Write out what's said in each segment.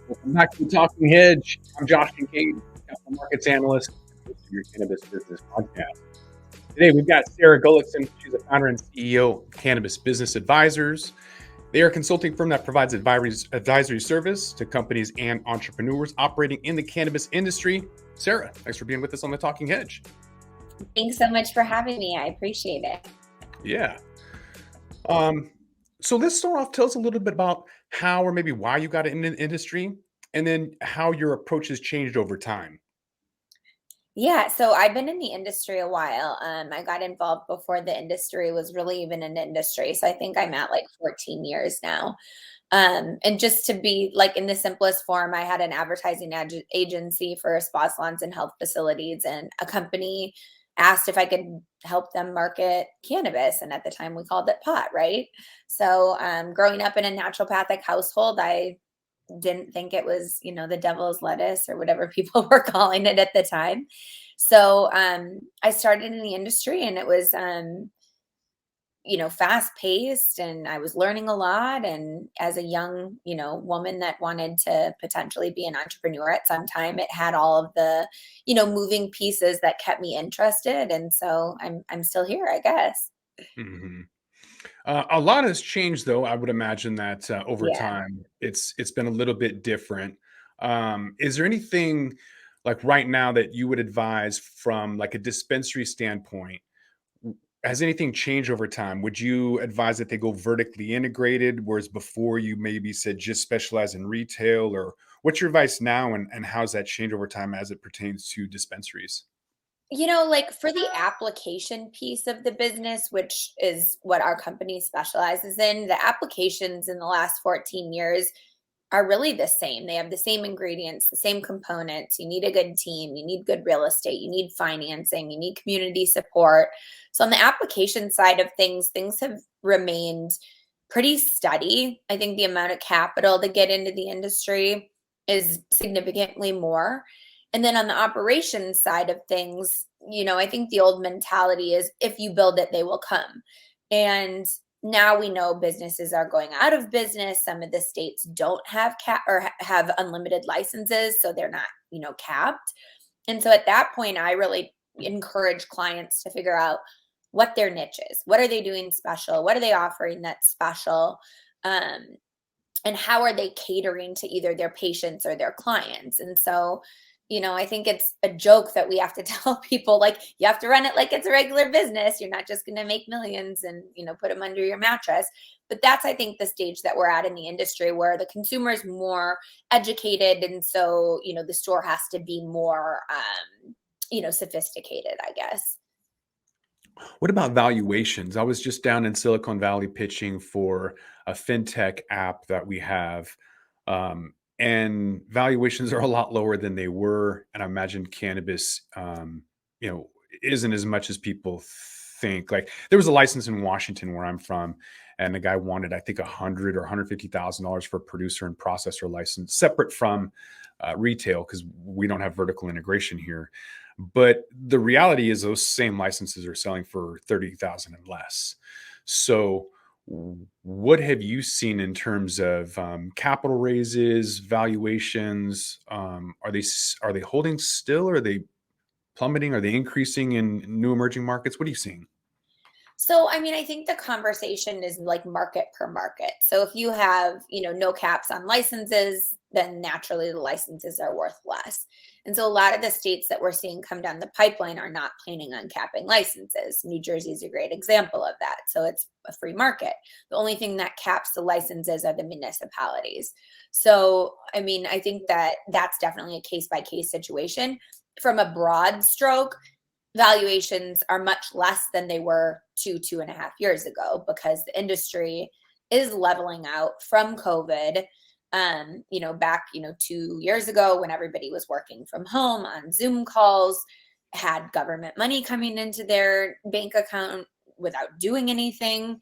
Welcome back to Talking Hedge. I'm Josh Kincaid, Markets Analyst, and host of your Cannabis Business Podcast. Today we've got Sara Gullickson. She's the founder and CEO Cannabis Business Advisors. They are a consulting firm that provides advisory service to companies and entrepreneurs operating in the cannabis industry. Sara, thanks for being with us on the Talking Hedge. Thanks so much for having me. I appreciate it. Yeah. So let's start off. Tell us a little bit about how or maybe why you got in the industry, and then how your approach has changed over time. Yeah, so I've been in the industry a while. I got involved before the industry was really even an industry. So I think I'm at like 14 years now. And just to be like in the simplest form, I had an advertising agency for spa salons and health facilities, and a company asked if I could help them market cannabis. And at the time we called it pot, right? So growing up in a naturopathic household, I didn't think it was, the devil's lettuce or whatever people were calling it at the time. So I started in the industry, and it was fast paced, and I was learning a lot. And as a young, woman that wanted to potentially be an entrepreneur at some time, it had all of the, moving pieces that kept me interested. And so I'm still here, I guess. Mm-hmm. A lot has changed, though. I would imagine that over Yeah. time, it's been a little bit different. Is there anything like right now that you would advise from like a dispensary standpoint? Has anything changed over time? Would you advise that they go vertically integrated, whereas before you maybe said just specialize in retail? Or what's your advice now, and how's that changed over time as it pertains to dispensaries? Like for the application piece of the business, which is what our company specializes in, the applications in the last 14 years are really the same. They have the same ingredients, the same components. You need a good team, you need good real estate, you need financing, you need community support. So on the application side of things have remained pretty steady. I think the amount of capital to get into the industry is significantly more. And then on the operations side of things, I think the old mentality is if you build it, they will come. And now we know businesses are going out of business. Some of the states don't have have unlimited licenses, so they're not, capped. And so at that point, I really encourage clients to figure out what their niche is. What are they doing special? What are they offering that's special? Um, and how are they catering to either their patients or their clients? And so, I think it's a joke that we have to tell people, like, you have to run it like it's a regular business. You're not just going to make millions and, put them under your mattress. But that's, I think, the stage that we're at in the industry, where the consumer is more educated. And so, the store has to be more, sophisticated, I guess. What about valuations? I was just down in Silicon Valley pitching for a fintech app that we have, and valuations are a lot lower than they were. And I imagine cannabis, you know, isn't as much as people think. Like there was a license in Washington where I'm from, and the guy wanted, I think, $100,000 or $150,000 for a producer and processor license, separate from retail, because we don't have vertical integration here. But the reality is those same licenses are selling for 30,000 and less. So what have you seen in terms of capital raises, valuations? Are they holding still? Are they plummeting? Are they increasing in new emerging markets? What are you seeing? So, I mean, I think the conversation is like market per market. So if you have, no caps on licenses, then naturally the licenses are worth less. And so a lot of the states that we're seeing come down the pipeline are not planning on capping licenses. New Jersey is a great example of that. So it's a free market. The only thing that caps the licenses are the municipalities. So, I mean, I think that that's definitely a case by case situation. From a broad stroke, valuations are much less than they were 2.5 years ago, because the industry is leveling out from COVID. Back, 2 years ago, when everybody was working from home on Zoom calls, had government money coming into their bank account without doing anything.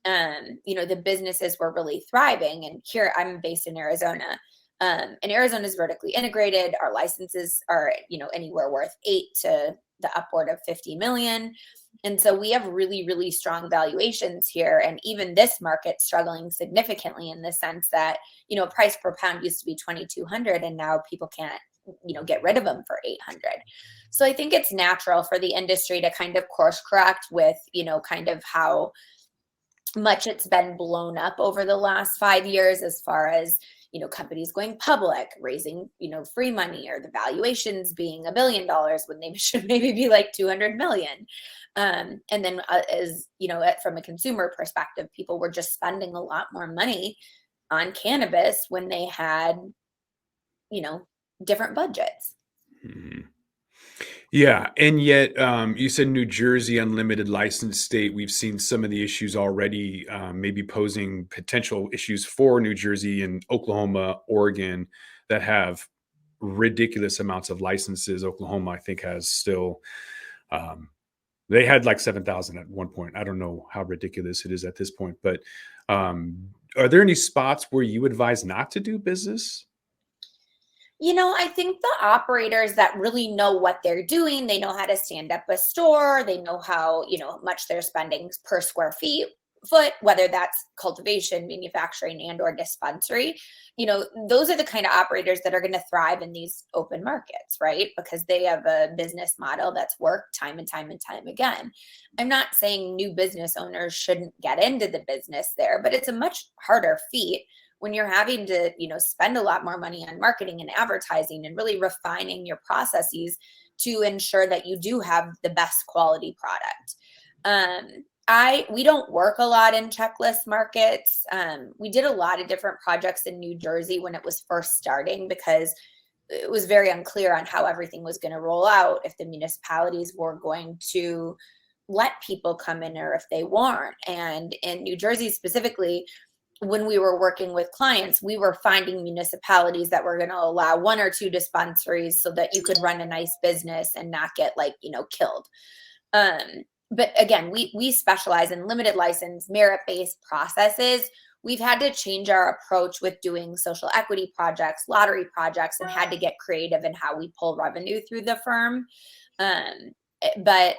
The businesses were really thriving. And here, I'm based in Arizona. And Arizona is vertically integrated. Our licenses are, anywhere worth 8 to the upward of 50 million. And so we have really, really strong valuations here. And even this market struggling significantly in the sense that, price per pound used to be 2,200 and now people can't, get rid of them for 800. So I think it's natural for the industry to kind of course correct with, kind of how much it's been blown up over the last 5 years as far as, companies going public, raising, free money, or the valuations being $1 billion when they should maybe be like 200 million. And then as, from a consumer perspective, people were just spending a lot more money on cannabis when they had, different budgets. Mhm. Yeah, and yet you said New Jersey, unlimited license state. We've seen some of the issues already, maybe posing potential issues for New Jersey and Oklahoma, Oregon, that have ridiculous amounts of licenses. Oklahoma, I think, has still. Um, they had like 7,000 at one point. I don't know how ridiculous it is at this point, but are there any spots where you advise not to do business? I think the operators that really know what they're doing, they know how to stand up a store, they know how, much they're spending per square foot, whether that's cultivation, manufacturing, and or dispensary. Those are the kind of operators that are going to thrive in these open markets, right? Because they have a business model that's worked time and time and time again. I'm not saying new business owners shouldn't get into the business there, but it's a much harder feat when you're having to, spend a lot more money on marketing and advertising and really refining your processes to ensure that you do have the best quality product. We don't work a lot in checklist markets. We did a lot of different projects in New Jersey when it was first starting because it was very unclear on how everything was going to roll out, if the municipalities were going to let people come in or if they weren't. And in New Jersey specifically, when we were working with clients, we were finding municipalities that were going to allow 1 or 2 dispensaries so that you could run a nice business and not get killed. But again, we specialize in limited license, merit-based processes. We've had to change our approach with doing social equity projects, lottery projects, and had to get creative in how we pull revenue through the firm. But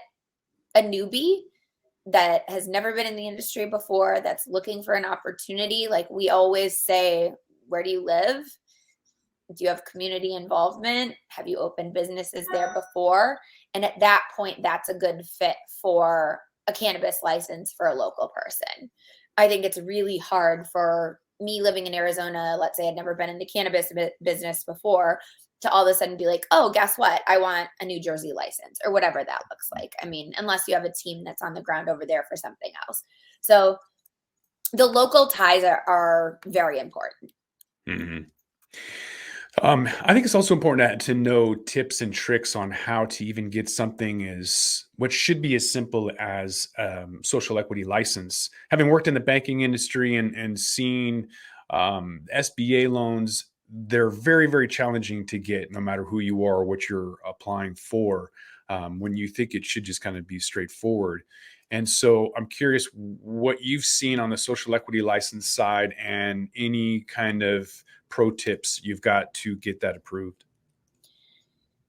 a newbie that has never been in the industry before, that's looking for an opportunity, like we always say, where do you live? Do you have community involvement? Have you opened businesses there before? And at that point, that's a good fit for a cannabis license for a local person. I think it's really hard for me living in Arizona. Let's say I'd never been in the cannabis business before, to all of a sudden be like, oh, guess what? I want a New Jersey license or whatever that looks like. I mean, unless you have a team that's on the ground over there for something else. So the local ties are very important. Mhm. I think it's also important to know tips and tricks on how to even get something as what should be as simple as social equity license. Having worked in the banking industry and seen SBA loans, they're very, very challenging to get no matter who you are or what you're applying for. When you think it should just kind of be straightforward. And so I'm curious what you've seen on the social equity license side and any kind of pro tips you've got to get that approved.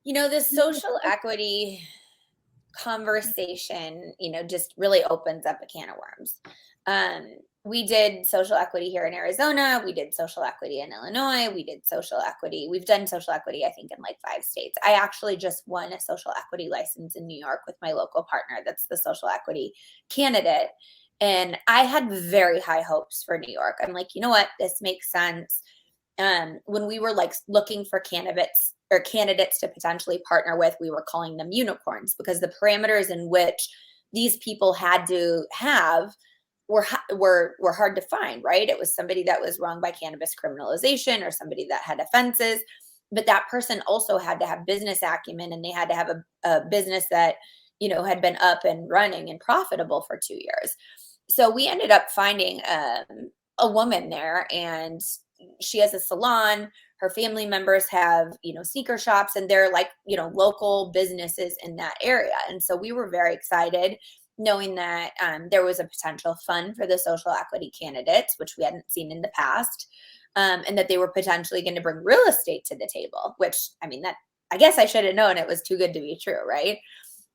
This social equity conversation, just really opens up a can of worms. We did social equity here in Arizona. We did social equity in Illinois. We did social equity. We've done social equity, I think, in like 5 states. I actually just won a social equity license in New York with my local partner. That's the social equity candidate. And I had very high hopes for New York. I'm like, you know what? This makes sense. When we were like looking for candidates to potentially partner with, we were calling them unicorns because the parameters in which these people had to have were hard to find, right? It was somebody that was wronged by cannabis criminalization or somebody that had offenses, but that person also had to have business acumen and they had to have a business that, had been up and running and profitable for 2 years. So we ended up finding a woman there, and she has a salon. Her family members have, sneaker shops, and they're like, local businesses in that area. And so we were very excited knowing that there was a potential fund for the social equity candidates, which we hadn't seen in the past. and that they were potentially going to bring real estate to the table, which, I mean, that, I guess I should have known it was too good to be true, right?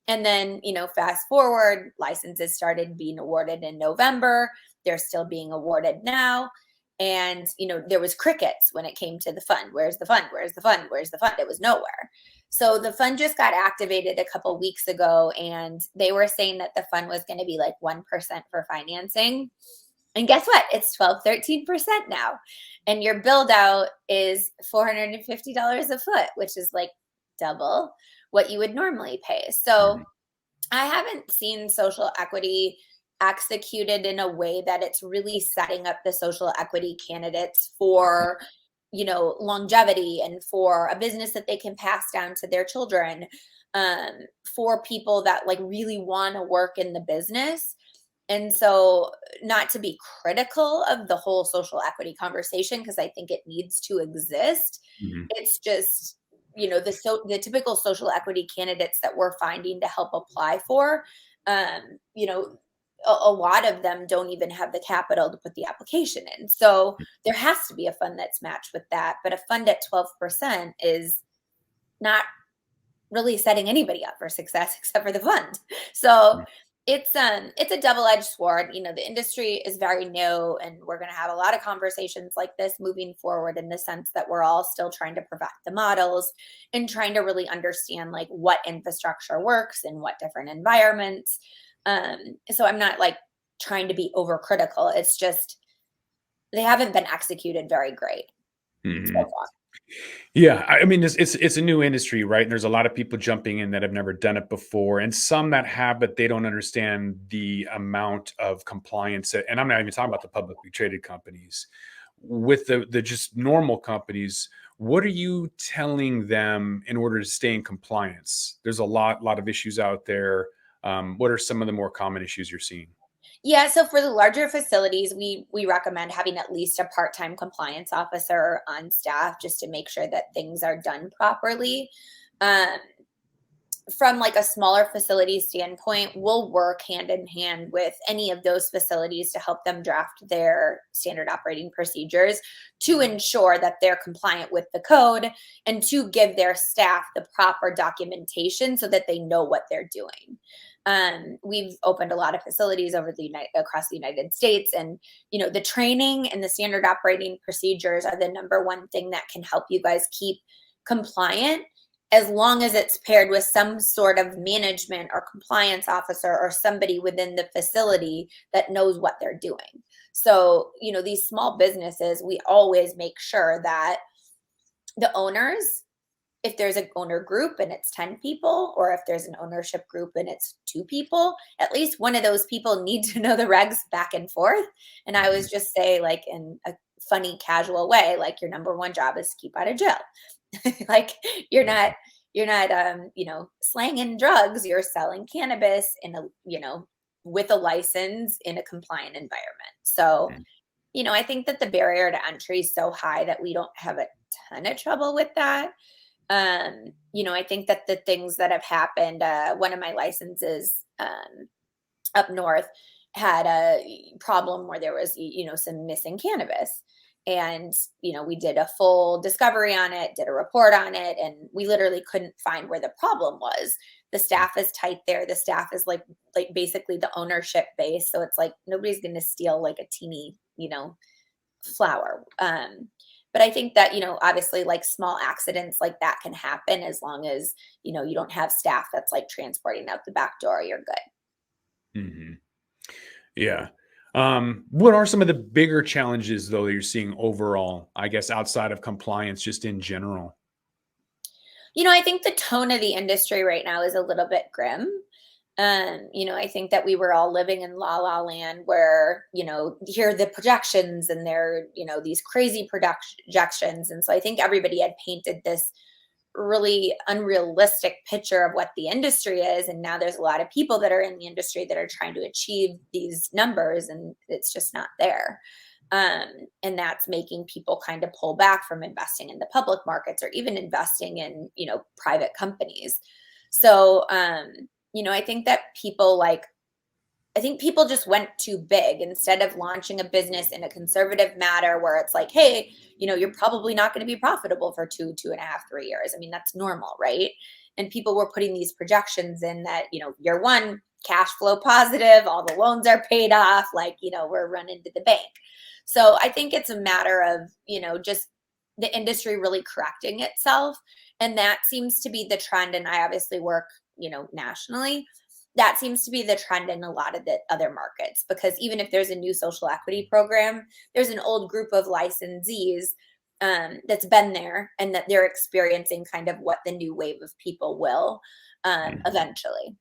And then, fast forward, licenses started being awarded in November. They're still being awarded now. And, there was crickets when it came to the fund. Where's the fund? Where's the fund? Where's the fund? It was nowhere. So the fund just got activated a couple weeks ago, and they were saying that the fund was going to be like 1% for financing. And guess what? It's 12, 13% now. And your build out is $450 a foot, which is like double what you would normally pay. So Mhm. I haven't seen social equity executed in a way that it's really setting up the social equity candidates for, longevity and for a business that they can pass down to their children, for people that like really want to work in the business. And so, not to be critical of the whole social equity conversation, because I think it needs to exist. Mhm. It's just, the typical social equity candidates that we're finding to help apply for, um, you know, a lot of them don't even have the capital to put the application in. So there has to be a fund that's matched with that. But a fund at 12% is not really setting anybody up for success except for the fund. So Mhm. it's a double-edged sword. The industry is very new, and we're going to have a lot of conversations like this moving forward, in the sense that we're all still trying to perfect the models and trying to really understand like what infrastructure works in what different environments. So I'm not like trying to be overcritical. It's just they haven't been executed very great so Mhm. far. Yeah, I mean, it's a new industry, right? And there's a lot of people jumping in that have never done it before, and some that have, but they don't understand the amount of compliance. And I'm not even talking about the publicly traded companies. With the just normal companies, what are you telling them in order to stay in compliance? There's a lot of issues out there. What are some of the more common issues you're seeing? Yeah, so for the larger facilities, we recommend having at least a part-time compliance officer on staff, just to make sure that things are done properly. Um, from like a smaller facility standpoint, we'll work hand in hand with any of those facilities to help them draft their standard operating procedures to ensure that they're compliant with the code, and to give their staff the proper documentation so that they know what they're doing. We've opened a lot of facilities across the United States, and the training and the standard operating procedures are the number one thing that can help you guys keep compliant, as long as it's paired with some sort of management or compliance officer or somebody within the facility that knows what they're doing. So, these small businesses, we always make sure that the owners, if there's an owner group and it's 10 people, or if there's an ownership group and it's 2 people, at least one of those people need to know the regs back and forth. And I always Mhm. just say, like, in a funny, casual way, like, your number one job is to keep out of jail. Like, you're Yeah. not slanging drugs. You're selling cannabis in a with a license in a compliant environment. So, Mhm. I think that the barrier to entry is so high that we don't have a ton of trouble with that. I think that the things that have happened, one of my licenses, up north, had a problem where there was, some missing cannabis. And, we did a full discovery on it, did a report on it, and we literally couldn't find where the problem was. The staff is tight there. The staff is like basically the ownership base. So it's like nobody's gonna steal like a teeny, flower. But I think that, obviously, like, small accidents like that can happen, as long as, you don't have staff that's like transporting out the back door, you're good. Mhm. Yeah. What are some of the bigger challenges though that you're seeing overall, I guess outside of compliance, just in general? I think the tone of the industry right now is a little bit grim. I think that we were all living in la la land, where, you hear the projections, and they're, these crazy projections. And so I think everybody had painted this really unrealistic picture of what the industry is. And now there's a lot of people that are in the industry that are trying to achieve these numbers, and it's just not there. Um, and that's making people kind of pull back from investing in the public markets, or even investing in, private companies. So, I think that people like I think people just went too big instead of launching a business in a conservative manner where it's like, hey, you're probably not going to be profitable for 2.5, 3 years. I mean, that's normal, right? And people were putting these projections in that, year one, cash flow positive, all the loans are paid off, like, we're running to the bank. So I think it's a matter of, just the industry really correcting itself. And that seems to be the trend. And I obviously work, nationally. That seems to be the trend in a lot of the other markets, because even if there's a new social equity program, there's an old group of licensees that's been there, and that they're experiencing kind of what the new wave of people will eventually.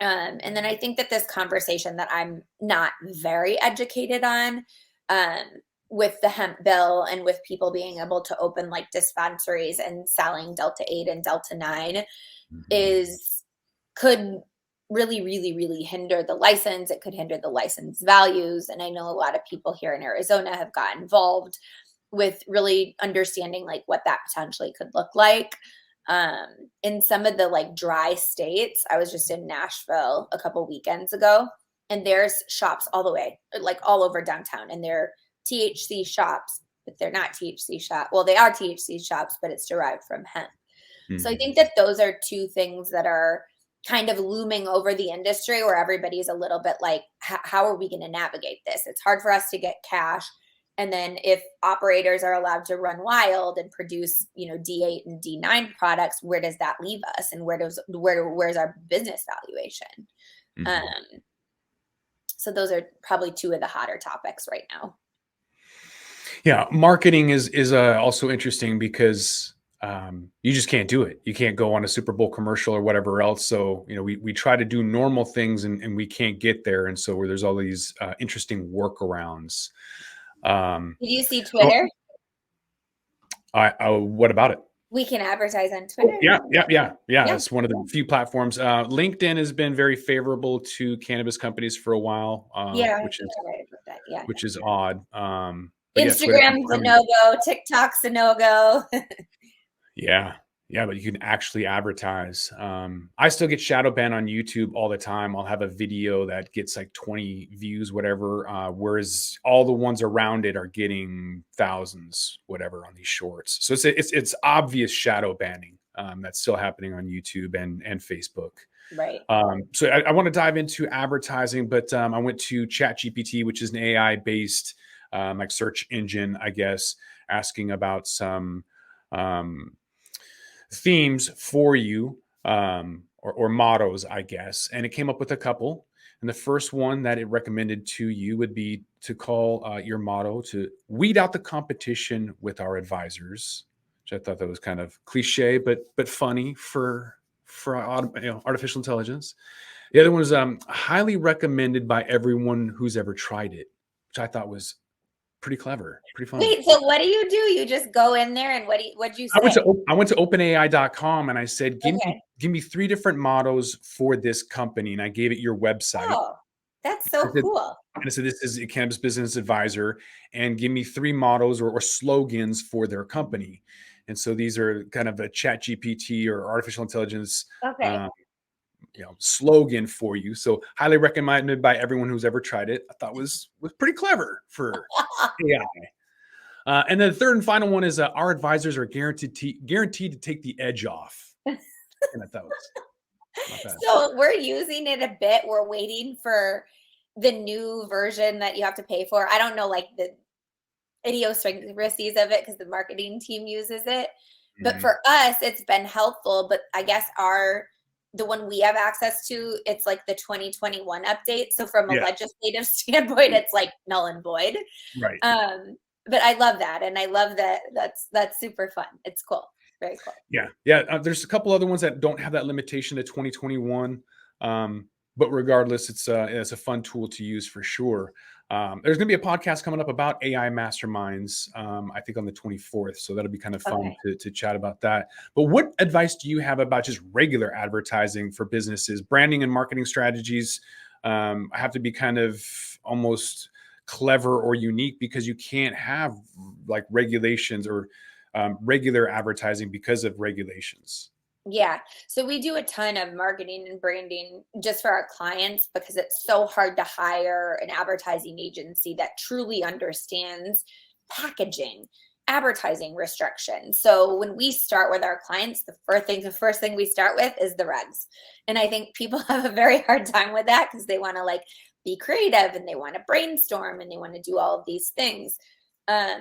And then I think that this conversation that I'm not very educated on, um, with the hemp bill and with people being able to open like dispensaries and selling Delta 8 and Delta 9 Mhm. is could really, really, really hinder the license. It could hinder the license values. And I know a lot of people here in Arizona have got involved with really understanding like what that potentially could look like. Um, in some of the like dry states, I was just in Nashville a couple weekends ago, and there's shops all the way, like all over downtown, and they're THC shops, but they're not THC shop. Well, they are THC shops, but it's derived from hemp. So I Mhm. think that those are two things that are kind of looming over the industry, where everybody's a little bit like, how are we going to navigate this? It's hard for us to get cash. And then if operators are allowed to run wild and produce, D8 and D9 products, where does that leave us? And where's our business valuation? Mhm. Um, so those are probably two of the hotter topics right now. Yeah, marketing is also interesting because you just can't do it. You can't go on a Super Bowl commercial or whatever else. So we try to do normal things and we can't get there, and so where there's all these interesting workarounds. Did you see Oh, Twitter? what about it? We can advertise on Oh, Twitter. yeah. Yeah. It's one of the few platforms. LinkedIn has been very favorable to cannabis companies for a while, Yeah, I which think is you're right about that. Yeah. odd. But yeah, Twitter Instagram's a confirming. no-go, TikTok's a no-go. Yeah. Yeah, but you can actually advertise. I still get shadow banned on YouTube all the time. I'll have a video that gets like 20 views, whatever, whereas all the ones around it are getting thousands, whatever, on these shorts. So it's obvious shadow banning that's still happening on YouTube and Facebook. Right. So I want to dive into advertising, but I went to ChatGPT, which is an AI based like search engine, I guess, asking about some um, themes for you, or mottos, I guess. And it came up with a couple. And the first one that it recommended to you would be to call your motto to weed out the competition with our advisors, which I thought that was kind of cliche, but funny for artificial intelligence. The other one was highly recommended by everyone who's ever tried it, which I thought was pretty clever, pretty funny. Wait, so what do? You just go in there and what'd you say? I went to openai.com and I said, Okay. give me three different mottos for this company. And I gave it your website. Oh, that's I so said, cool. this is a cannabis business advisor, and give me three mottos or slogans for their company. And so these are kind of a chat GPT or artificial intelligence Okay. um, slogan for you. So highly recommended by everyone who's ever tried it. I thought was pretty clever for AI. And then the third and final one is our advisors are guaranteed to take the edge off. And I thought was not bad. So we're using it a bit. We're waiting for the new version that you have to pay for. I don't know like the idiosyncrasies of it because the marketing team uses it. But Mhm. for us, it's been helpful. But I guess the one we have access to, it's like the 2021 update. So from a Yeah, legislative standpoint, it's like null and void. right. But I love that, and I love that. That's super fun. It's cool. Very cool. Yeah. There's a couple other ones that don't have that limitation to 2021, but regardless, it's a fun tool to use for sure. There's going to be a podcast coming up about AI masterminds, I think on the 24th. So that'll be kind of fun Okay. to chat about that. But what advice do you have about just regular advertising for businesses, branding and marketing strategies? Have to be kind of almost clever or unique because you can't have like regulations or regular advertising because of regulations. Yeah. So we do a ton of marketing and branding just for our clients because it's so hard to hire an advertising agency that truly understands packaging, advertising restrictions. So when we start with our clients, the first thing we start with is the regs. And I think people have a very hard time with that because they want to like be creative and they want to brainstorm and they want to do all of these things. Um,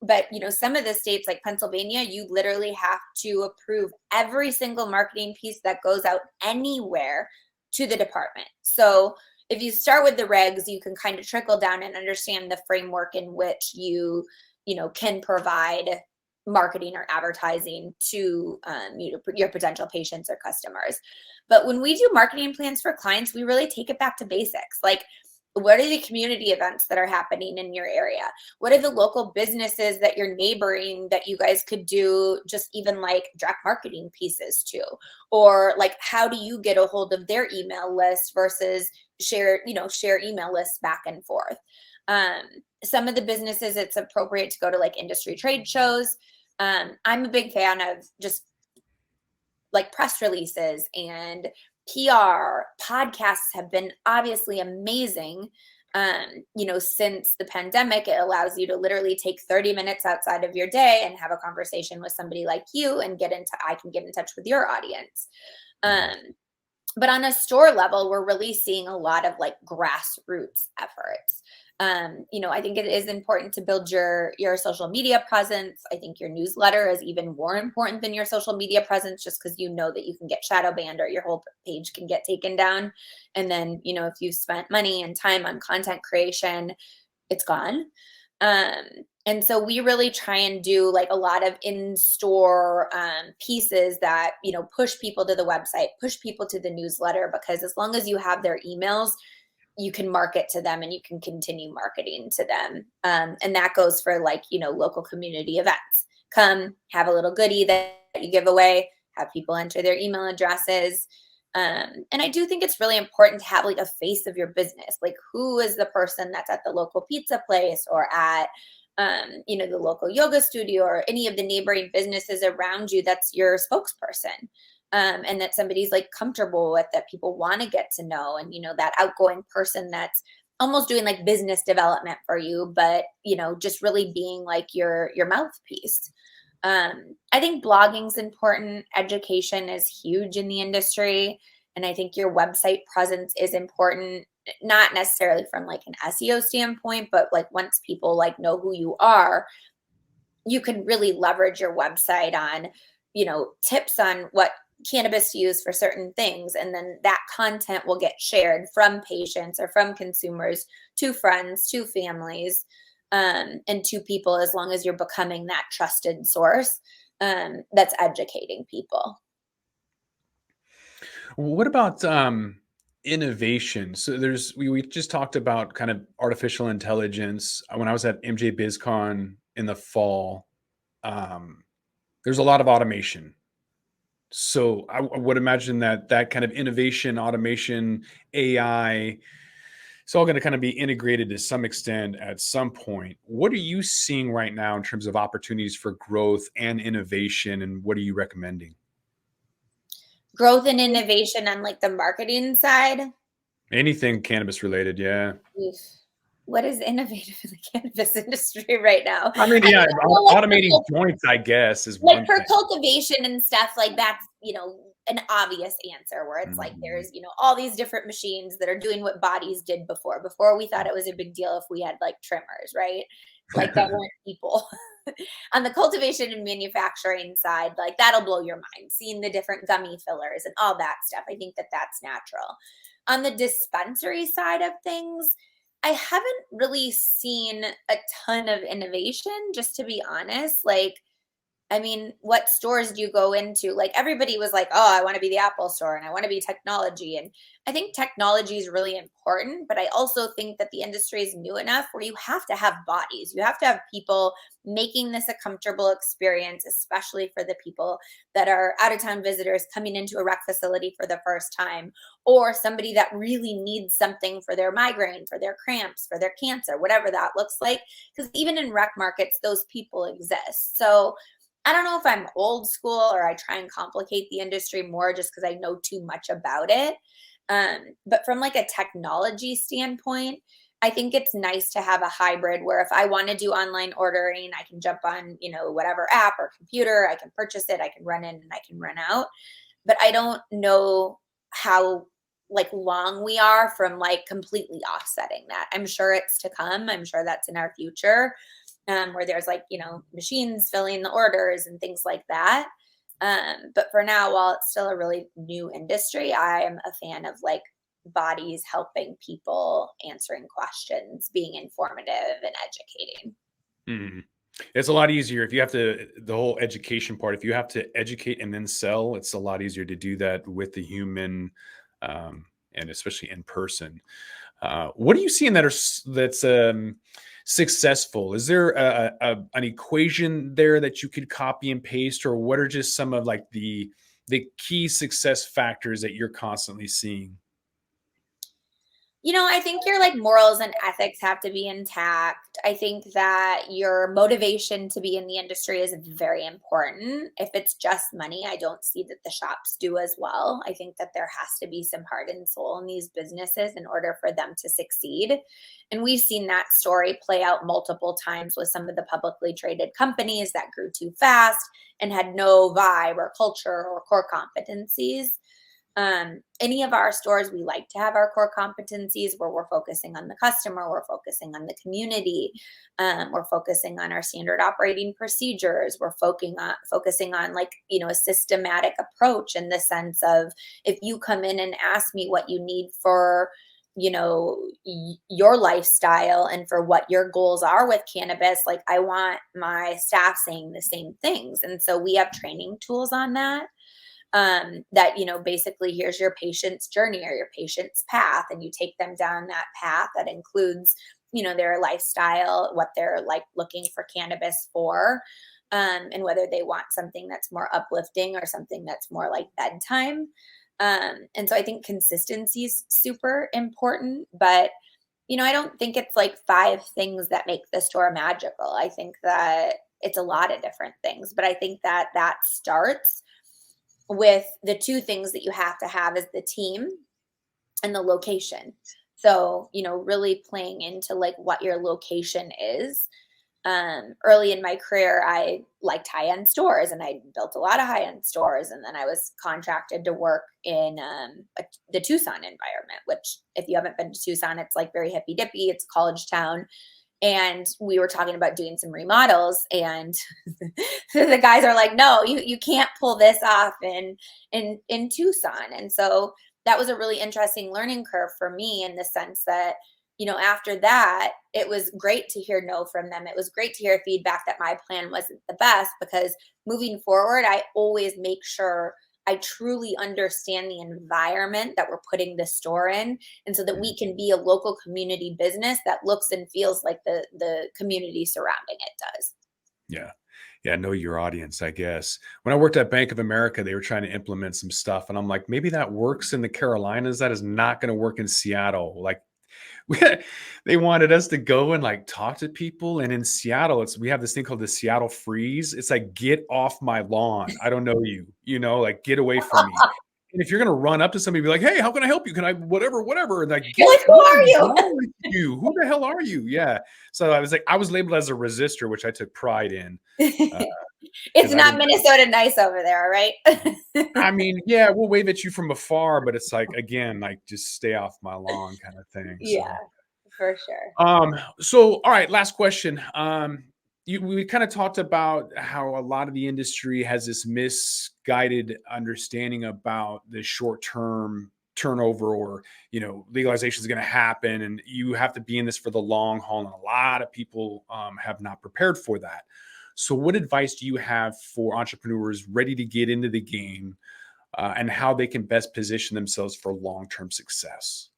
but some of the states like Pennsylvania, you literally have to approve every single marketing piece that goes out anywhere to the department. So if you start with the regs, you can kind of trickle down and understand the framework in which can provide marketing or advertising to your potential patients or customers. But when we do marketing plans for clients, we really take it back to basics. Like, what are the community events that are happening in your area? What are the local businesses that you're neighboring that you guys could do just even like direct marketing pieces to? Or like, how do you get a hold of their email list versus share email lists back and forth? Um, some of the businesses, it's appropriate to go to like industry trade shows. I'm a big fan of just like press releases and PR. Podcasts have been obviously amazing. Since the pandemic, it allows you to literally take 30 minutes outside of your day and have a conversation with somebody like you and I can get in touch with your audience. Mhm. Um, but on a store level, we're really seeing a lot of like grassroots efforts. I think it is important to build your social media presence. I think your newsletter is even more important than your social media presence, just because that you can get shadow banned or your whole page can get taken down. And then, if you've spent money and time on content creation, it's gone. Um, and so we really try and do like a lot of in-store pieces that, push people to the website, push people to the newsletter, because as long as you have their emails, you can market to them and you can continue marketing to them. And that goes for like, local community events. Come have a little goodie that you give away, have people enter their email addresses. And I do think it's really important to have like a face of your business. Like, who is the person that's at the local pizza place or at, the local yoga studio or any of the neighboring businesses around you that's your spokesperson. And that somebody's like comfortable with, that people want to get to know, and that outgoing person that's almost doing like business development for you, but just really being like your mouthpiece. I think blogging's important. Education is huge in the industry, and I think your website presence is important, not necessarily from like an SEO standpoint, but like once people like know who you are, you can really leverage your website on, tips on what cannabis to use for certain things. And then that content will get shared from patients or from consumers to friends, to families, and to people, as long as you're becoming that trusted source that's educating people. What about innovation? So we just talked about kind of artificial intelligence. When I was at MJ BizCon in the fall, um, there's a lot of automation. So I would imagine that that kind of innovation, automation, AI, it's all going to kind of be integrated to some extent at some point. What are you seeing right now in terms of opportunities for growth and innovation, and what are you recommending? Growth and innovation on like the marketing side. Anything cannabis related, yeah. Oof. What is innovative in the cannabis industry right now? I mean, I yeah, mean, I feel like automating joints, I guess, is like one for thing. cultivation and stuff, like that's an obvious answer, where it's like Mhm. there's all these different machines that are doing what bodies did before we thought it was a big deal if we had like trimmers, right? Like that weren't people. On the cultivation and manufacturing side, like that'll blow your mind, seeing the different gummy fillers and all that stuff. I think that that's natural. On the dispensary side of things, I haven't really seen a ton of innovation, just to be honest. Like, I mean, what stores do you go into? Like, everybody was like, "Oh, I want to be the Apple store and I want to be technology." And I think technology is really important, but I also think that the industry is new enough where you have to have bodies. You have to have people making this a comfortable experience, especially for the people that are out of town visitors coming into a rec facility for the first time, or somebody that really needs something for their migraine, for their cramps, for their cancer, whatever that looks like. Because even in rec markets, those people exist. So I don't know if I'm old school or I try and complicate the industry more just because I know too much about it. But from like a technology standpoint, I think it's nice to have a hybrid where if I want to do online ordering, I can jump on, whatever app or computer, I can purchase it, I can run in and I can run out. But I don't know how like long we are from like completely offsetting that. I'm sure it's to come. I'm sure that's in our future, where there's like, machines filling the orders and things like that. But for now, while it's still a really new industry, I am a fan of like bodies helping people, answering questions, being informative and educating. Mhm. It's a lot easier if you have to the whole education part, if you have to educate and then sell, it's a lot easier to do that with the human, and especially in person. What are you seeing that's successful? Is there an equation there that you could copy and paste, or what are just some of like the key success factors that you're constantly seeing? I think your like morals and ethics have to be intact. I think that your motivation to be in the industry is very important. If it's just money, I don't see that the shops do as well. I think that there has to be some heart and soul in these businesses in order for them to succeed. And we've seen that story play out multiple times with some of the publicly traded companies that grew too fast and had no vibe or culture or core competencies. Any of our stores, we like to have our core competencies where we're focusing on the customer, we're focusing on the community, we're focusing on our standard operating procedures, we're focusing on like a systematic approach in the sense of if you come in and ask me what you need for your lifestyle and for what your goals are with cannabis, like I want my staff saying the same things, and so we have training tools on that, that basically here's your patient's journey or your patient's path, and you take them down that path that includes their lifestyle, what they're like looking for cannabis for, and whether they want something that's more uplifting or something that's more like bedtime. And so I think consistency is super important, but I don't think it's like five things that make the store magical. I think that it's a lot of different things, but I think that that starts with the two things that you have to have is the team and the location. So, really playing into like what your location is. Early in my career, I liked high end stores and I built a lot of high end stores. And then I was contracted to work in the Tucson environment, which, if you haven't been to Tucson, it's like very hippy dippy. It's a college town. And we were talking about doing some remodels, and the guys are like, no, you can't pull this off in Tucson. And so that was a really interesting learning curve for me in the sense that after that, it was great to hear no from them. It was great to hear feedback that my plan wasn't the best, because moving forward, I always make sure I truly understand the environment that we're putting the store in, and so that we can be a local community business that looks and feels like the community surrounding it does. Yeah. Yeah, know your audience, I guess. When I worked at Bank of America, they were trying to implement some stuff, and I'm like, maybe that works in the Carolinas. That is not going to work in Seattle. Like, we they wanted us to go and like talk to people, and in Seattle, we have this thing called the Seattle freeze. It's like, get off my lawn. I don't know you. Like get away from me. And if you're gonna run up to somebody, be like, hey, how can I help you? Can I whatever? And like, You're like, who what are is you? wrong with you? Who the hell are you? Yeah. So I was labeled as a resistor, which I took pride in. It's Because I not didn't Minnesota nice over there, right? I mean, yeah, we'll wave at you from afar, but it's like, again, like, just stay off my lawn kind of thing. Yeah, So, for sure. all right, last question. We kind of talked about how a lot of the industry has this misguided understanding about the short-term turnover, or legalization is going to happen and you have to be in this for the long haul, and a lot of people have not prepared for that. So what advice do you have for entrepreneurs ready to get into the game, and how they can best position themselves for long-term success?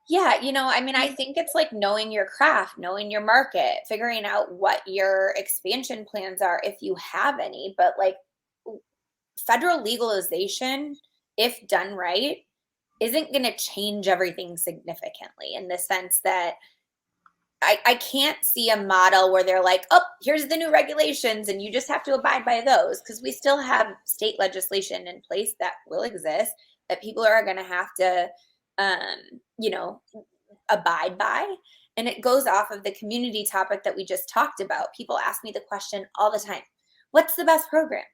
Yeah, I mean, I think it's like knowing your craft, knowing your market, figuring out what your expansion plans are if you have any. But like federal legalization, if done right, isn't going to change everything significantly in the sense that I can't see a model where they're like, oh, here's the new regulations and you just have to abide by those, because we still have state legislation in place that will exist that people are going to have to, you know, abide by. And it goes off of the community topic that we just talked about. People ask me the question all the time, what's the best program?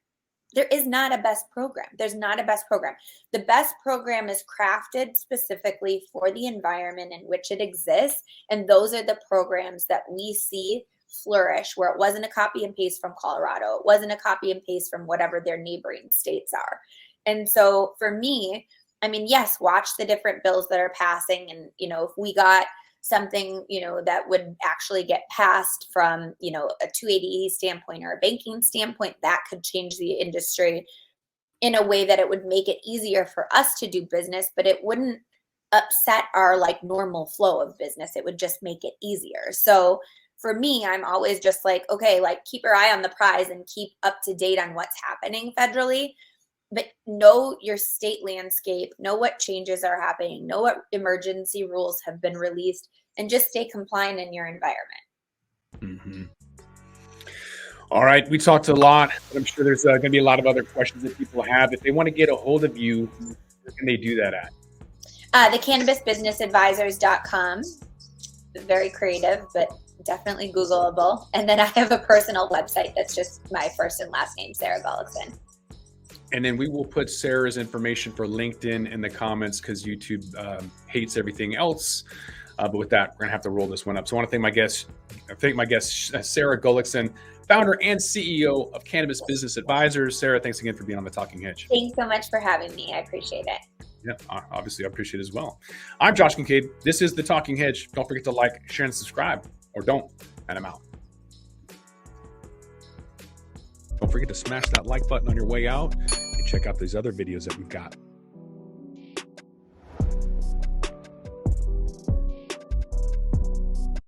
There is not a best program. There's not a best program. The best program is crafted specifically for the environment in which it exists. And those are the programs that we see flourish, where it wasn't a copy and paste from Colorado. It wasn't a copy and paste from whatever their neighboring states are. And so for me, I mean, yes, watch the different bills that are passing. And, you know, if we got something, you know, that would actually get passed from, you know, a 280E standpoint or a banking standpoint, that could change the industry in a way that it would make it easier for us to do business, but it wouldn't upset our like normal flow of business. It would just make it easier. So for me, I'm always just like, okay, like keep your eye on the prize and keep up to date on what's happening federally, but know your state landscape, know what changes are happening, know what emergency rules have been released, and just stay compliant in your environment. Mm-hmm. All right, we talked a lot, but I'm sure there's going to be a lot of other questions that people have. If they want to get a hold of you, where can they do that at? The cannabisbusinessadvisors.com. Very creative, but definitely Googleable. And then I have a personal website that's just my first and last name, Sara Gullickson. And then we will put Sarah's information for LinkedIn in the comments, because YouTube hates everything else. But with that, we're going to have to roll this one up. So I want to thank my guest, Sara Gullickson, founder and CEO of Cannabis Business Advisors. Sara, thanks again for being on the Talking Hedge. Thanks so much for having me. I appreciate it. Yeah, obviously I appreciate it as well. I'm Josh Kincaid. This is the Talking Hedge. Don't forget to like, share, and subscribe, or don't, and I'm out. Don't forget to smash that like button on your way out and check out these other videos that we've got.